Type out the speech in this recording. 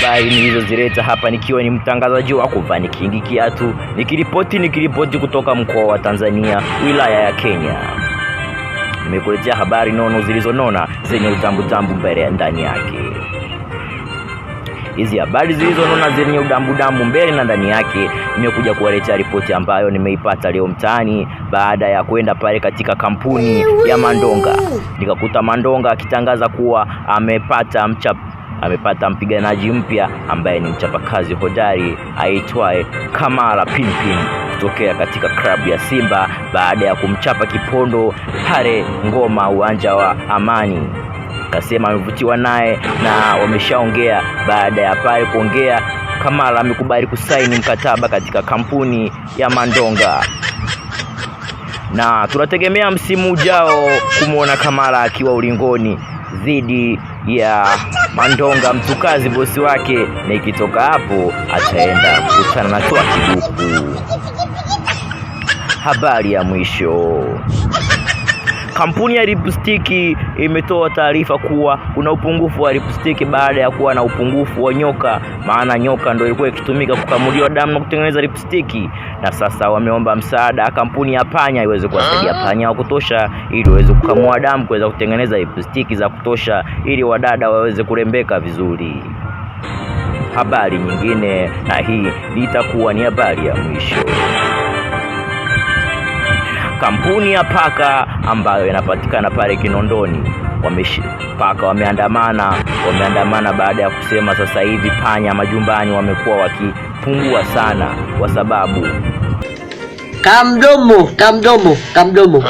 habari nilizozileta hapa nikiwa ni mtangazaji wako Van King Kiatu, nikiripoti kutoka mkoa wa Tanzania, wilaya ya Kenya. Nimekuletea habari nono zilizonona zenye utambutambu mbele ndani yake. Hizi habari zilizonona zenye udambu mbele na ndani yake, nimekuja kuwaletea ripoti ambayo nimeipata leo mtaani baada ya kwenda pale katika kampuni ya Mandonga. Nikakuta Mandonga akitangaza kuwa amepata mpiganaji mpya ambaye ni mchapakazi hodari aitwaye Kamara Pinpin kutokea katika klabu ya Simba baada ya kumchapa kipondo pale Ngoma, uwanja wa Amani. Kasema amevutiwa naye na wameshaongea. Baada ya pale kuongea, Kamara amekubali kusaini mkataba katika kampuni ya Mandonga, na tunategemea msimu ujao kumuona Kamara akiwa ulingoni dhidi ya Mandonga mtukazi bosi wake, na ikitoka hapo ataenda kukutana na Twa Kibuku. Habari ya mwisho, kampuni ya lipstick imetoa taarifa kuwa kuna upungufu wa lipstick baada ya kuwa na upungufu wa nyoka, maana nyoka ndio ilikuwa ikitumika kukamuliwa damu na kutengeneza lipstick, na sasa wameomba msaada kampuni ya panya iweze kuwasaidia panya wa kutosha ili waweze kukamua damu kuweza kutengeneza lipstick za kutosha ili wadada waweze kurembeka vizuri. Habari nyingine, na hii itakuwa ni habari ya mwisho, kampuni ya paka ambayo inapatikana pale Kinondoni wameandamana baada ya kusema sasa hivi panya majumbani wamekuwa wakipungua sana kwa sababu kamdomo